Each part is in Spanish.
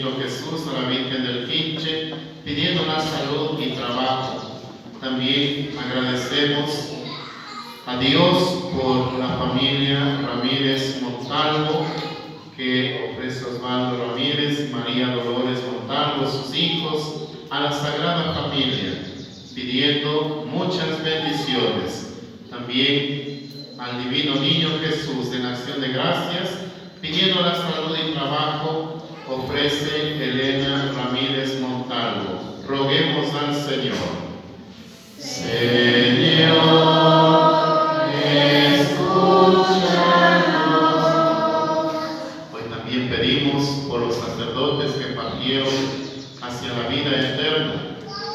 Niño Jesús, a la Virgen del Quinche, pidiendo la salud y trabajo. También agradecemos a Dios por la familia Ramírez Montalvo, que ofrece Osvaldo Ramírez y María Dolores Montalvo, sus hijos, a la Sagrada Familia, pidiendo muchas bendiciones. También al Divino Niño Jesús, en acción de gracias, pidiendo la salud y trabajo, ofrece Elena Ramírez Montalvo. Roguemos al Señor. Señor, escúchanos. Hoy también pedimos por los sacerdotes que partieron hacia la vida eterna,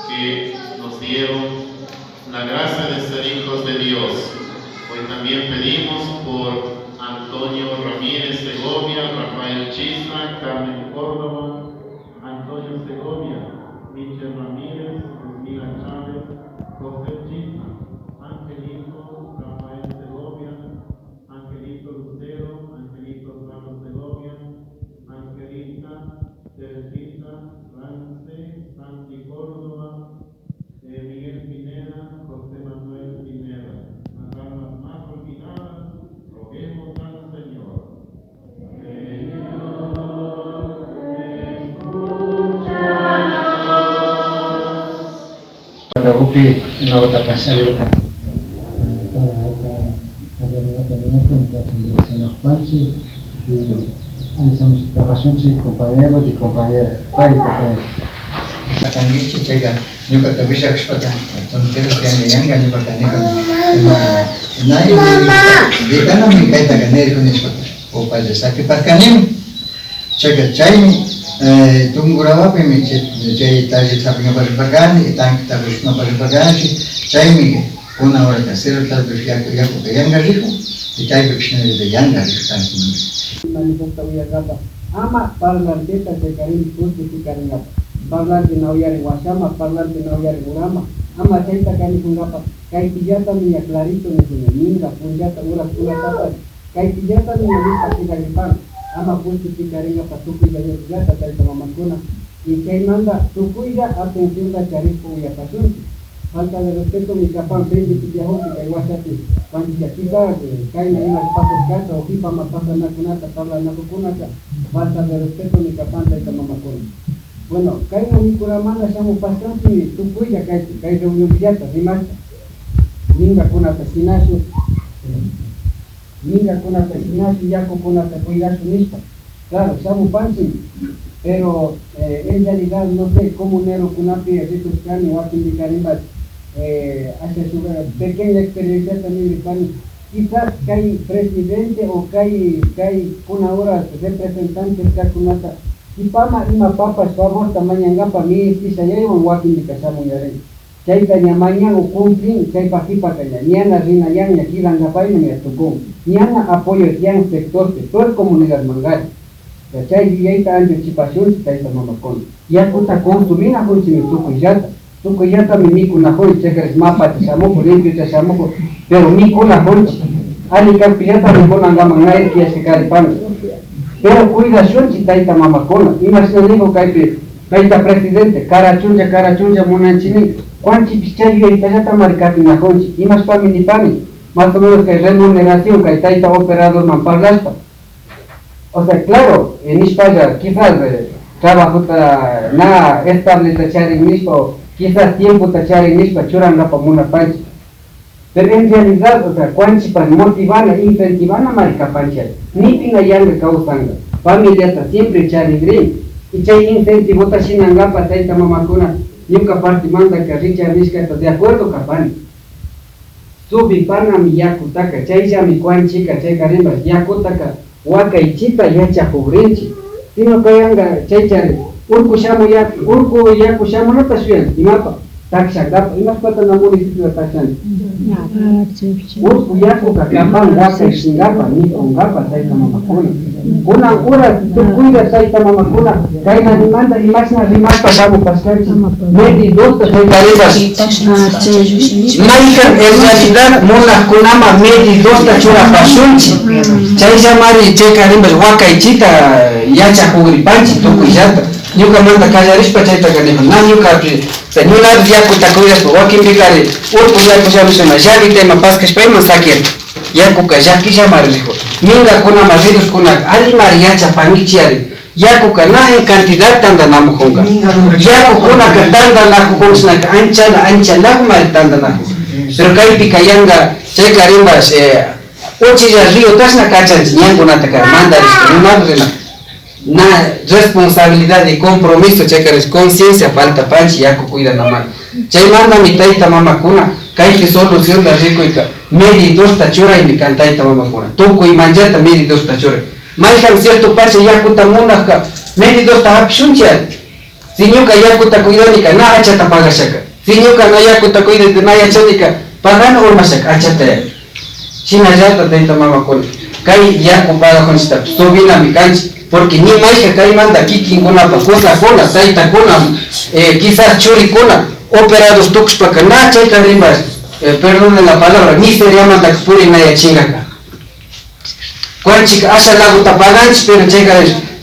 que nos dieron la gracia de ser hijos de Dios. Hoy también pedimos por Antonio Ramírez Segovia, Rafael Chisla, Carmen Córdoba, Antonio Segovia, Michel Ramírez, Mila Chávez, José Chisla, Angelito Rafael Segovia, Angelito Lucero, Angelito Ramos Segovia, Angelita Teresita Rance, Santi Córdoba, Miguel Pineda, José Manuel Pineda. Las almas más olvidadas, roguemos al Señor. Pada upi nawata pasalita. Somos trabajantes y compañeros y compañeras. Akan dicegah juga tak bisa kesempatan. Contohnya yang kan dipertanyakan. Nah ini kan kami kaitan dengan ini kesempatan. Opa jasa kiparkanim. Cegah cai tunggu rawa pemi cai tadi tapi ngabar bagani, tang kita harus ngabar bagani. Cai mi una hora tercera tal vez ya yang garifu. Cai bersihnya itu yang garifu kan ini. Manifesta uya gaba. Ama parlan kita sekarin putih sekarin gaba. Parlan de nauyar Guasama, parlan de nauyar Urama, ama tenta kani kungapa, kai tijata minya clarito ni kuninga, punjata ura pula tapa, kai tijata minya lista kikaripan, ama punti kikaringa patupi gaya tijata kari sama makuna, y kai manda tukuiga atención da charipo ya pasunti, falta de respeto mi kapan pendi tijaho kai wasati, cuando ya kiba kai na ina pasos kata o kipa mapasa na kunata tabla na kunata, falta de respeto mi kapan kari sama makuna. Bueno, kai no mi kuramana shamu pasanti tukuya kai reunión viata rimasta. Ninga kunata sinashu. Ninga kunata sinashu yako kunata cuidasu nista. Claro, shamu pansi, pero en realidad no sé cómo nero kunapi ritos kani wakin di karimbat hace su pequeña experiencia también de kani. Quizás kai presidente o kai una hora representante ka kunata Ipama ima papas favor tamanya ngapa mi sisa yai wan wakin di kasamu yare. Cai kanya manya ukumpin cai pakipa kanya niana rina yang yakila ngapai ni atukung. Niana apoyo yang sector comunidad mangal. Cai yai ta anticipación cai sama makon. Ya kuta konsumina kunsi tukuyata mi miku na hoi cekres mapa tasamuko limpio tasamuko pero miku na hoi. Ali kampiyata mi kona ngamangai kia sekali panu. Pero cuidación si taita mamakona, imagínate digo kaita presidente, carachunja monanchini, cuanchi pichayo y tayata maricati najonchi, imas pami ni pami, más o menos que remuneración taita operador mamparlaspa. O sea, claro, en España quizás trabajo na estable tachar en mismo, quizás tiempo tachar en mismo, churanga pa muna panchi. Pero en realidad, o sea, cuanchi para motivar, incentivar a marica pancha, ni pinga yang causanga, familia ta siempre chari green, y chay incentivo ta shinanga pa taita mamakuna, nunca parte manda que richa risca de acuerdo capani. Subi pana mi yakutaka, chay ya mi cuanchi ka chay karimba, yakutaka, waka ichita yacha jugrinchi, sino kayanga chay chari, urku yaku shamu no pasuyan, imapa. Takshagap, imas pata na municipio de Takshan. Urku yaku kakapan waka ishingapa, ni ongapa taita mamakuna. Kuna ura tukuida taita mamakuna, kaina rimanda imasna rimasta babu pascachi. Medi dosta taita ribas. Maika en realidad mona kunama medi dosta chura pasunchi. Chay llamari chay karimbas waka ichita yacha kugripanchi tukuyata. ñuka manda kallarishpa chayta kaniman na ñuka ñunapi yakuta cuidaspa wakinpikari urku yaku llamushana llakitayman paskashpayman sakir yakuka llakillamari rijo mingakunama riruskunaka allimari yachapankichiyari yakuka na en cantidad tandanamukunka yakukunaka tandanakukunsnaka anchalakmari tandanaku pero kaypika yanga chayka rimbas uchilla río tashna kachanchik ñankunata kay mandarishka nunapi rina na responsabilidad y compromiso chaykaris conciencia falta panchi yaku cuidanamari chaymantami tayta mamakuna kaypi solución da rikuyka medidosta churaymi kan tayta mamakuna tukuy manllata medidosta churay mayjan cierto pacha yakuta munajka medidosta hapishunchi si ñuka yakuta cuidanika na achata pagashaka si ñuka na yakuta cuidadika na yachanika pagana urmashaka achata shinallata tayta mamakuna kay yaku pagajunchita subinami kanchik porque ni mayja kaymanta kikinkunapa kusakuna taytakuna quizás churikuna operados tukushpaka na chayka rimbas perdone la palabra miseriamanta purinaya chingaka cuanchika asha laguta paganchik pero chayka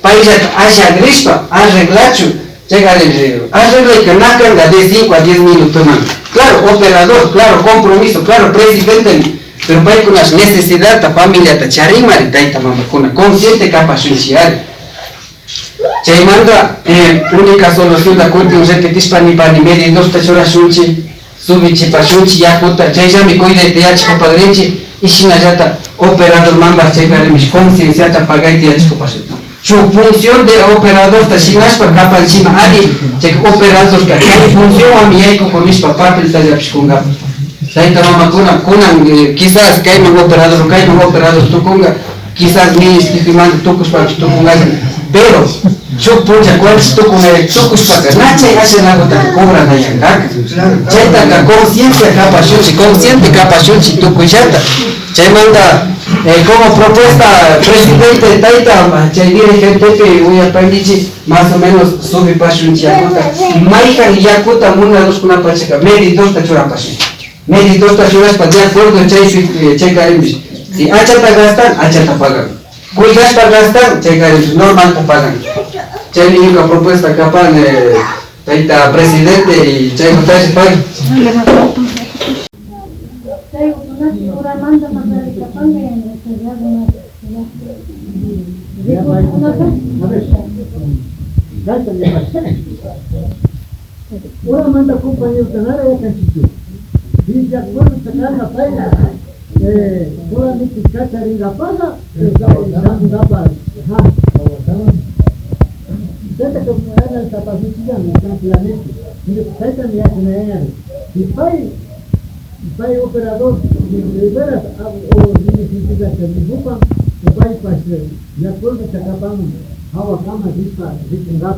paillata ashagrishpa arreglachu chayka arreglayka nakanga de 5 a 10 minutos man claro operador claro compromiso claro presidente pero paykunash necesidad ta familia ta charimari tayta mamakuna consciente kapashunchiyari chaymanta única solución da kuntin repetishpani pani medidosta churashunchi subichipashunchi yakuta chayllami cuidayta yachakpapadrinchi y shinallata operador mambas chaykarimish concienciata pagayta yachakpashunchi su función de operador ta shinashpa kapanchima ali chay operador ka kay función ami yaykukunishpa papel ta llapishkunga tayta mamakuna kunan quizás kayman operador tukunga quizás ministrifimanta tukushpapish tukungacha pero shuk puncha cuanchis tukushpaka na chay ashanagutaka cobranayankaka chaytaka conciencia kapashunchi consciente kapashunchi tukuyllata chaymanta como propuesta presidente tayta chay dirigentepi uyapankichik más o menos subipashunchi yakuta mayjan yakuta munaduskunapachaka medidosta churapashunchi medidosta churashpa de acuerdo chaykarimish si achata gastan achata pagan cuidashpa gastan chaykarimish normalta pagan chaymi ñuka propuesta kapan tayta presidente y chaymantachik pagan Una manda compañero canal de Canchichu. Y de acuerdo sacar la paga, solamente cachar y la paga, da para. Tanta que era el capacitía, tranquilamente. Y tanta me hace una y pai operador, de veras, o significa que me ocupan, que pai pastel. De acuerdo sacamos agua cama, dispa, dispa.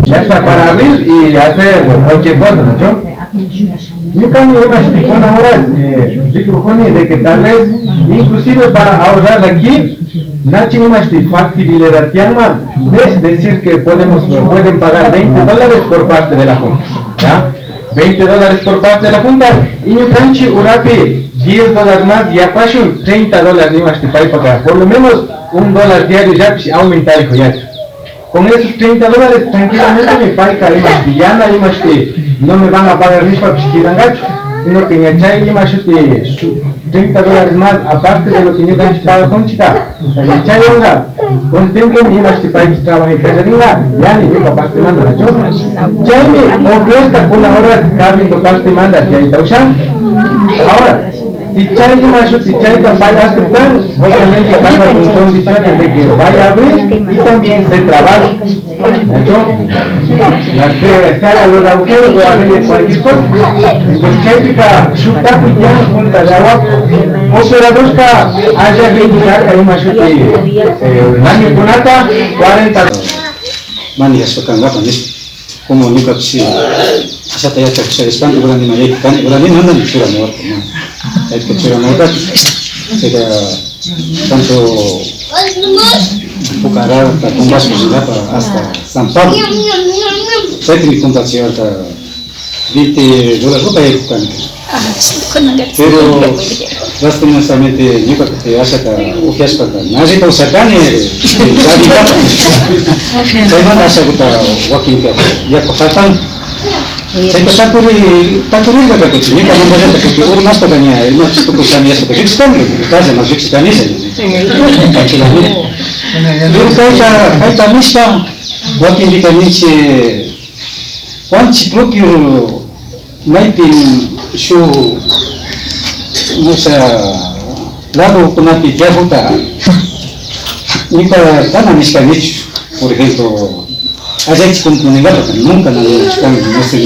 Ya está para abrir y hacer cualquier cosa, ¿no? Yo cambio una situación ahora, de que tal vez, inclusive para ahorrar aquí, no tenemos factibilidad, es decir que pueden pagar $20 por parte de la Junta, ¿ya? $20 por parte de la Junta, y yo canchi urapi $10 más, y apashun $30 ni más para pagar, por lo menos $1 diario ya aumentar ya. Con esos $30 tranquilamente me paga no me van a pagar mis papis que dan gacho, sino que me echan $30 más aparte de lo que yo gacho para con chica. Me echan contento y más que para que trabaje en casa ya ni yo papá te manda la choca. Ya me ofrezca con la hora de cambio papá te manda ya está usando. Ahora si Chay más si Chay vaya a aceptar, obviamente están las condiciones de que vaya a abrir y también de trabajo. Las que sale a los agujeros o a ver cualquier cosa. Entonces Chay pica chuta ya junta de agua. Operador que haya que indicar que hay más año punata 40. Mani asokanga panis como nunca psi asa taya taksharispan bulan di mayek kan bulan di nandan sura mawat na ay sura mawat sega tanto Pucará con más posibilidad hasta San Pablo saya mi contacto hasta $20 para ir Pero lastimosamente nunca te hace que ujias para nazi to sakane jadi apa saya mana saya buta wakil ya kosatan saya takuri enggak ke sini kalau mau datang ke rumah katanya ini itu pesannya seperti itu kan kita masuk sekali saja dulu kaita mista wakil di kanice quanti proprio maipin shu musa lado kunati ya juta ni para tan amiscanich por ejemplo a gente con comunidad nunca no están no se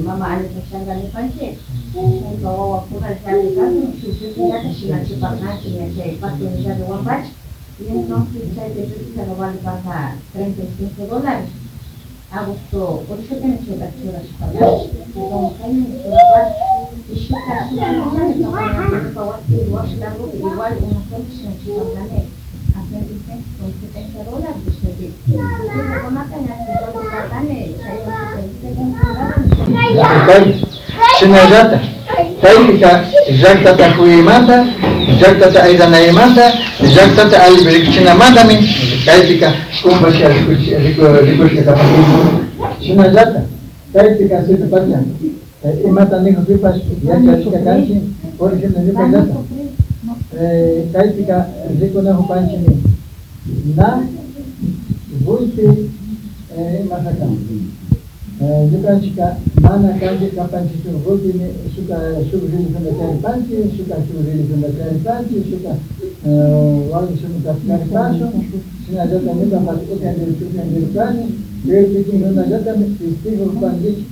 mama ada tersangka ni panci, bawa pura cari kan, susu tidak kesian cepat nasi yang saya pakai jadi wambat, yang nongki saya beli kalau balik pasar, $35. Agosto, por eso tiene que dar horas para como caen en la y si está igual una condición que va a tener hacer con $70 usted con una caña Sinajata, Taika, Jactata Kuimata, Jactata Aidanayamata, Jactata Alibirichinamata, Taika, Kumbasha, Rikushka Kapatino, Sinajata, Taika, Sitapatna, Imata Nico Pipas, Yachika Kanchi, Origin Nipazata, Taika, Rikuna Hupanchini, Na, Vulti, Masakan. Zukanchika mana kanji kapanchi tu rotini suka shugri kunda kari panchi suka shugri kunda kari panchi suka wali suka kari pancho sina jata mita patu kandiri shukandiri pani pero piti nuna jata istigo panji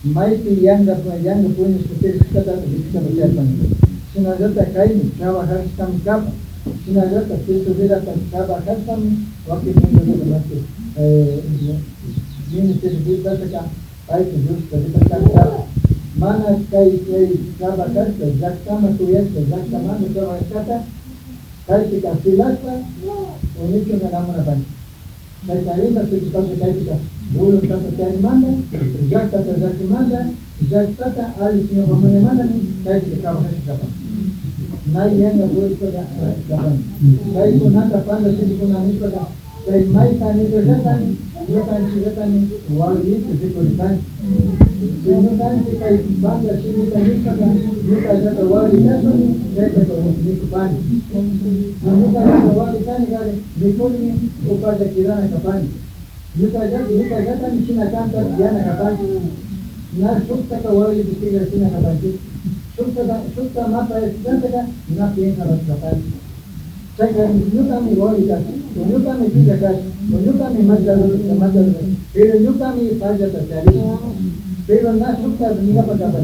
maiti yanga punya seperti kata kita bercakap panji sina jata kaini trabajar tam kapa sina jata itu beda trabajar tam waktu itu berarti ini tersebut kata baik terus kita kata mana kai trabajar exactamente tu es exactamente tu kata kai kita filasa unicho na namna bani kai tarinda kita kai kita bulu kata kai manda exactamente manda exactata ali sio mamane manda kai kita trabajar kata nai yana bulu kata kai kuna panda sisi kuna nipa kai mai tani berjatan Bukan wali itu kan. Bukan kita bangga sini kita bukan jatuh wali kan, kita itu pan. Bukan jatuh wali kan kali dikoni upada kirana kapan. Bukan jatuh di sini kantor diana kapan. Nah sukta ke wali di sini kapan. Sukta mata itu kan nak yang harus kapan. Saya kami wali kan, kami juga kan. Kami macam, pero kami saja tercari, pero nak suka dengan apa-apa.